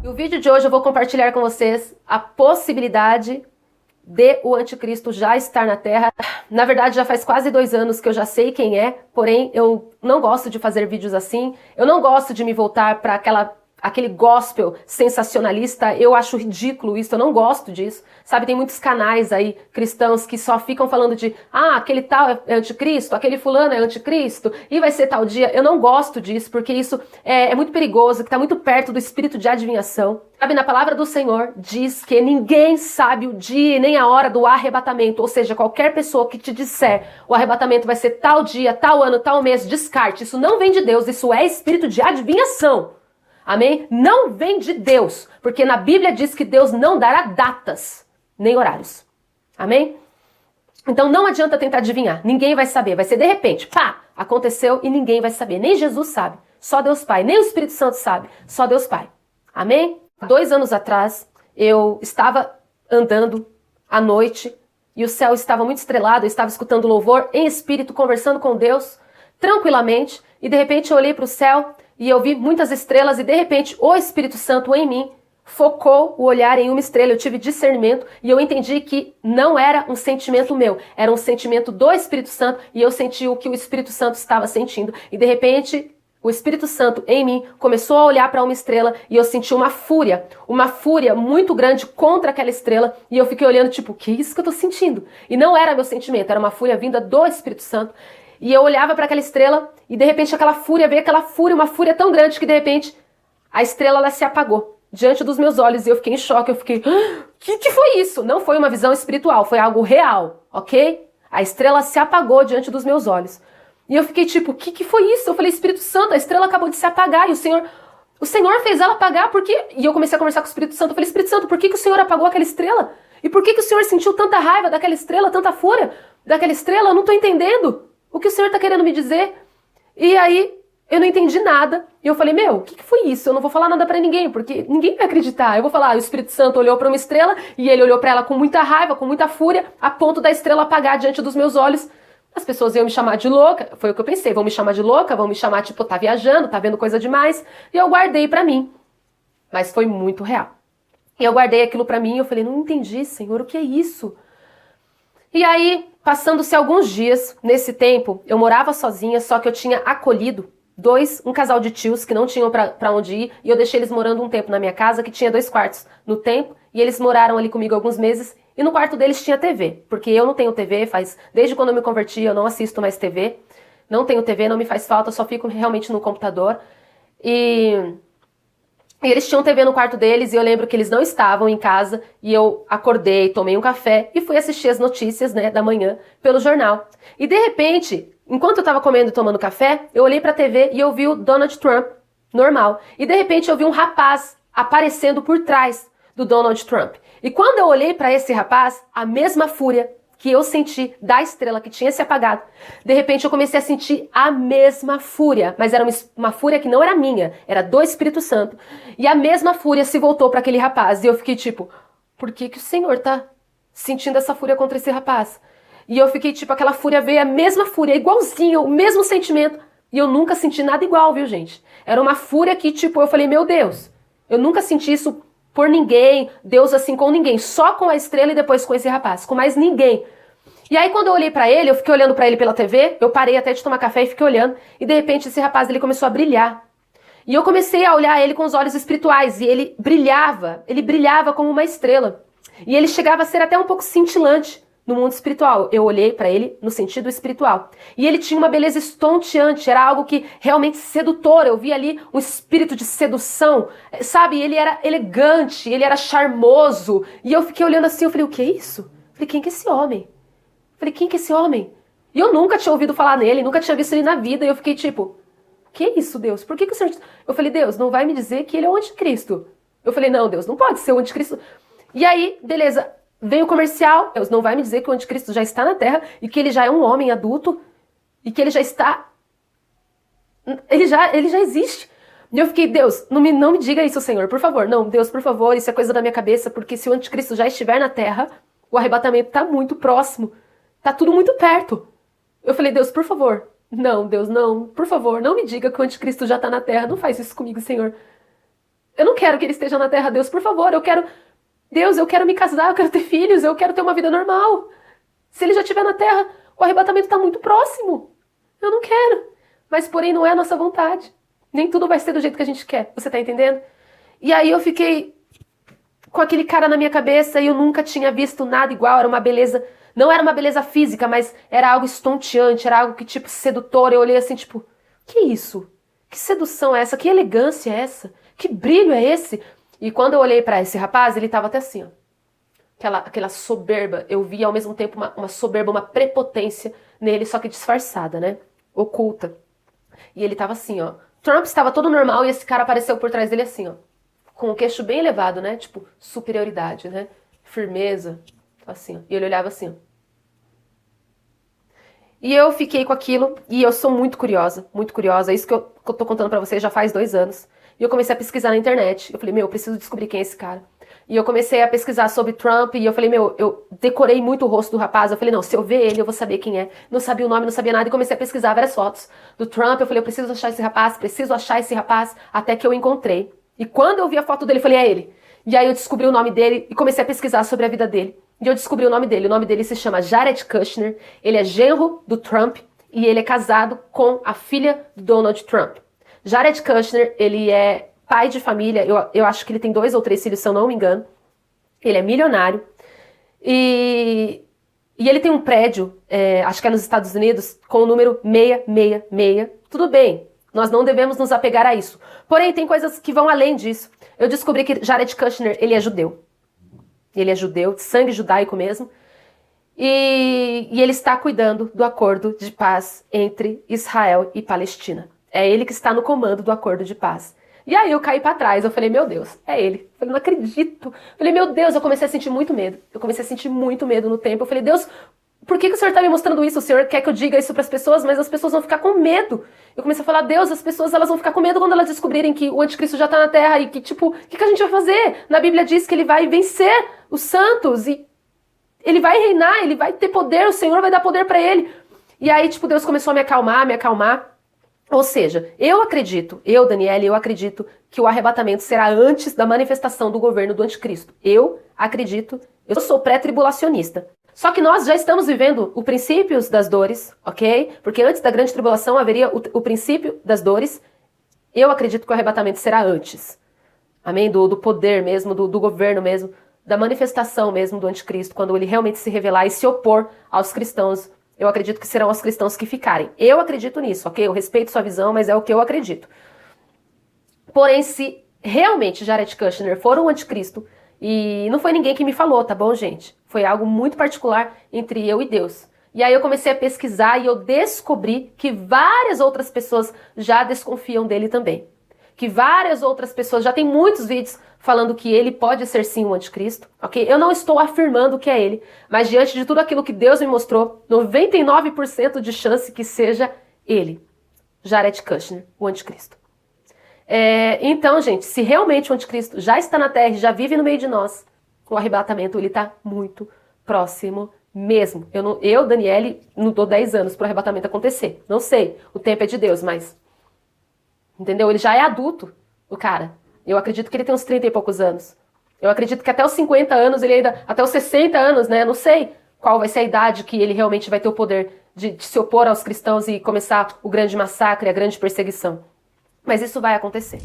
No vídeo de hoje eu vou compartilhar com vocês a possibilidade de o anticristo já estar na Terra. Na verdade, já faz quase 2 anos que eu já sei quem é, porém eu não gosto de fazer vídeos assim, eu não gosto de me voltar para aquele gospel sensacionalista, eu acho ridículo isso, eu não gosto disso. Sabe, tem muitos canais aí cristãos que só ficam falando de aquele tal é anticristo, aquele fulano é anticristo, e vai ser tal dia. Eu não gosto disso, porque isso é muito perigoso, que está muito perto do espírito de adivinhação. Sabe, na palavra do Senhor diz que ninguém sabe o dia e nem a hora do arrebatamento, ou seja, qualquer pessoa que te disser o arrebatamento vai ser tal dia, tal ano, tal mês, descarte. Isso não vem de Deus, isso é espírito de adivinhação. Amém? Não vem de Deus, porque na Bíblia diz que Deus não dará datas, nem horários. Amém? Então não adianta tentar adivinhar, ninguém vai saber, vai ser de repente, pá, aconteceu e ninguém vai saber, nem Jesus sabe, só Deus Pai, nem o Espírito Santo sabe, só Deus Pai. Amém? 2 anos atrás, eu estava andando à noite e o céu estava muito estrelado, eu estava escutando louvor em espírito, conversando com Deus, tranquilamente, e de repente eu olhei para o céu e eu vi muitas estrelas e de repente o Espírito Santo em mim focou o olhar em uma estrela, eu tive discernimento e eu entendi que não era um sentimento meu, era um sentimento do Espírito Santo e eu senti o que o Espírito Santo estava sentindo e de repente o Espírito Santo em mim começou a olhar para uma estrela e eu senti uma fúria muito grande contra aquela estrela e eu fiquei olhando tipo, que é isso que eu tô sentindo? E não era meu sentimento, era uma fúria vinda do Espírito Santo. E eu olhava para aquela estrela e de repente aquela fúria, veio aquela fúria, uma fúria tão grande que de repente a estrela ela se apagou diante dos meus olhos e eu fiquei em choque, eu fiquei, que foi isso? Não foi uma visão espiritual, foi algo real, ok? A estrela se apagou diante dos meus olhos. E eu fiquei tipo, que foi isso? Eu falei, Espírito Santo, a estrela acabou de se apagar e o Senhor fez ela apagar, por quê? E eu comecei a conversar com o Espírito Santo, eu falei, Espírito Santo, por que o Senhor apagou aquela estrela? E por que o Senhor sentiu tanta raiva daquela estrela, tanta fúria daquela estrela? Eu não tô entendendo. O que o Senhor tá querendo me dizer? E aí, eu não entendi nada. E eu falei, o que foi isso? Eu não vou falar nada pra ninguém, porque ninguém vai acreditar. Eu vou falar, o Espírito Santo olhou pra uma estrela, e ele olhou pra ela com muita raiva, com muita fúria, a ponto da estrela apagar diante dos meus olhos. As pessoas iam me chamar de louca, foi o que eu pensei, vão me chamar de louca, vão me chamar, tipo, tá viajando, tá vendo coisa demais. E eu guardei pra mim. Mas foi muito real. E eu guardei aquilo pra mim, e eu falei, não entendi, Senhor, o que é isso? E aí, passando-se alguns dias, nesse tempo, eu morava sozinha, só que eu tinha acolhido um casal de tios que não tinham pra onde ir, e eu deixei eles morando um tempo na minha casa, que tinha 2 quartos no tempo, e eles moraram ali comigo alguns meses, e no quarto deles tinha TV, porque eu não tenho TV, desde quando eu me converti eu não assisto mais TV, não tenho TV, não me faz falta, eu só fico realmente no computador, e eles tinham TV no quarto deles e eu lembro que eles não estavam em casa e eu acordei, tomei um café e fui assistir as notícias, da manhã pelo jornal. E de repente, enquanto eu tava comendo e tomando café, eu olhei pra TV e eu vi o Donald Trump, normal. E de repente eu vi um rapaz aparecendo por trás do Donald Trump. E quando eu olhei pra esse rapaz, a mesma fúria que eu senti da estrela que tinha se apagado. De repente eu comecei a sentir a mesma fúria, mas era uma fúria que não era minha, era do Espírito Santo. E a mesma fúria se voltou para aquele rapaz e eu fiquei tipo, por que o Senhor tá sentindo essa fúria contra esse rapaz? E eu fiquei tipo, aquela fúria veio, a mesma fúria, igualzinho, o mesmo sentimento. E eu nunca senti nada igual, viu, gente? Era uma fúria que tipo, eu falei, meu Deus, eu nunca senti isso por ninguém, Deus assim com ninguém, só com a estrela e depois com esse rapaz, com mais ninguém. E aí quando eu olhei pra ele, eu fiquei olhando pra ele pela TV, eu parei até de tomar café e fiquei olhando, e de repente esse rapaz ele começou a brilhar. E eu comecei a olhar ele com os olhos espirituais, e ele brilhava como uma estrela. E ele chegava a ser até um pouco cintilante no mundo espiritual. Eu olhei pra ele no sentido espiritual. E ele tinha uma beleza estonteante, era algo que realmente sedutor. Eu vi ali um espírito de sedução, sabe? Ele era elegante, ele era charmoso. E eu fiquei olhando assim, eu falei, o que é isso? Eu falei, quem que é esse homem? Eu falei, quem que é esse homem? E eu nunca tinha ouvido falar nele, nunca tinha visto ele na vida. E eu fiquei tipo, que é isso, Deus? Por que o Senhor... Eu falei, Deus, não vai me dizer que ele é o anticristo. Eu falei, não, Deus, não pode ser o anticristo. E aí, beleza, veio o comercial. Deus, não vai me dizer que o anticristo já está na Terra e que ele já é um homem adulto e que ele já está... Ele já existe. E eu fiquei, Deus, não me diga isso, Senhor, por favor. Não, Deus, por favor, isso é coisa da minha cabeça, porque se o anticristo já estiver na Terra, o arrebatamento está muito próximo. Tá tudo muito perto. Eu falei, Deus, por favor. Não, Deus, não. Por favor, não me diga que o anticristo já tá na Terra. Não faz isso comigo, Senhor. Eu não quero que ele esteja na terra, Deus, por favor, Deus, eu quero me casar, eu quero ter filhos, eu quero ter uma vida normal. Se ele já estiver na terra, o arrebatamento está muito próximo. Eu não quero. Mas, porém, não é a nossa vontade. Nem tudo vai ser do jeito que a gente quer. Você tá entendendo? E aí eu fiquei com aquele cara na minha cabeça e eu nunca tinha visto nada igual. Era uma beleza, não era uma beleza física, mas era algo estonteante, era algo que, tipo, sedutor. Eu olhei assim, tipo, que isso? Que sedução é essa? Que elegância é essa? Que brilho é esse? E quando eu olhei pra esse rapaz, ele tava até assim, ó. Aquela soberba. Eu via ao mesmo tempo uma soberba, uma prepotência nele, só que disfarçada, né? Oculta. E ele tava assim, ó. Trump estava todo normal e esse cara apareceu por trás dele assim, ó. Com o queixo bem elevado, né? Tipo, superioridade, né? Firmeza. Assim, ó. E ele olhava assim, ó. E eu fiquei com aquilo, e eu sou muito curiosa, muito curiosa. Isso que eu tô contando pra vocês já faz 2 anos. E eu comecei a pesquisar na internet. Eu falei, meu, eu preciso descobrir quem é esse cara. E eu comecei a pesquisar sobre Trump, e eu falei, meu, eu decorei muito o rosto do rapaz. Eu falei, não, se eu ver ele, eu vou saber quem é. Não sabia o nome, não sabia nada, e comecei a pesquisar várias fotos do Trump. Eu falei, eu preciso achar esse rapaz, até que eu encontrei. E quando eu vi a foto dele, eu falei, é ele. E aí eu descobri o nome dele, e comecei a pesquisar sobre a vida dele. E eu descobri o nome dele. O nome dele se chama Jared Kushner. Ele é genro do Trump e ele é casado com a filha do Donald Trump. Jared Kushner, ele é pai de família. Eu acho que ele tem 2 ou 3 filhos, se eu não me engano. Ele é milionário. E ele tem um prédio, acho que é nos Estados Unidos, com o número 666. Tudo bem, nós não devemos nos apegar a isso. Porém, tem coisas que vão além disso. Eu descobri que Jared Kushner, ele é judeu. Ele é judeu, de sangue judaico mesmo. E ele está cuidando do acordo de paz entre Israel e Palestina. É ele que está no comando do acordo de paz. E aí eu caí pra trás, eu falei, meu Deus, é ele. Eu falei, não acredito. Eu falei, meu Deus, eu comecei a sentir muito medo. Eu comecei a sentir muito medo no tempo. Eu falei, Deus, por que o Senhor está me mostrando isso? O Senhor quer que eu diga isso para as pessoas, mas as pessoas vão ficar com medo. Eu comecei a falar, Deus, as pessoas elas vão ficar com medo quando elas descobrirem que o anticristo já está na terra e que, tipo, o que a gente vai fazer? Na Bíblia diz que ele vai vencer os santos e ele vai reinar, ele vai ter poder, o Senhor vai dar poder para ele. E aí, tipo, Deus começou a me acalmar. Ou seja, Daniele, eu acredito que o arrebatamento será antes da manifestação do governo do anticristo. Eu acredito, eu sou pré-tribulacionista. Só que nós já estamos vivendo o princípio das dores, ok? Porque antes da grande tribulação haveria o princípio das dores. Eu acredito que o arrebatamento será antes. Amém? Do poder mesmo, do governo mesmo, da manifestação mesmo do anticristo, quando ele realmente se revelar e se opor aos cristãos. Eu acredito que serão os cristãos que ficarem. Eu acredito nisso, ok? Eu respeito sua visão, mas é o que eu acredito. Porém, se realmente Jared Kushner for um anticristo, e não foi ninguém que me falou, tá bom, gente? Foi algo muito particular entre eu e Deus. E aí eu comecei a pesquisar e eu descobri que várias outras pessoas já desconfiam dele também. Que várias outras pessoas, já tem muitos vídeos falando que ele pode ser sim um anticristo, ok? Eu não estou afirmando que é ele, mas diante de tudo aquilo que Deus me mostrou, 99% de chance que seja ele, Jared Kushner, o anticristo. Então, gente, se realmente o anticristo já está na terra e já vive no meio de nós, o arrebatamento ele está muito próximo mesmo. Eu, Daniele, não dou 10 anos para o arrebatamento acontecer. Não sei, o tempo é de Deus, mas... Entendeu? Ele já é adulto, o cara. Eu acredito que ele tem uns 30 e poucos anos. Eu acredito que até os 50 anos, ele ainda... Até os 60 anos, né? Não sei qual vai ser a idade que ele realmente vai ter o poder de se opor aos cristãos e começar o grande massacre, a grande perseguição. Mas isso vai acontecer.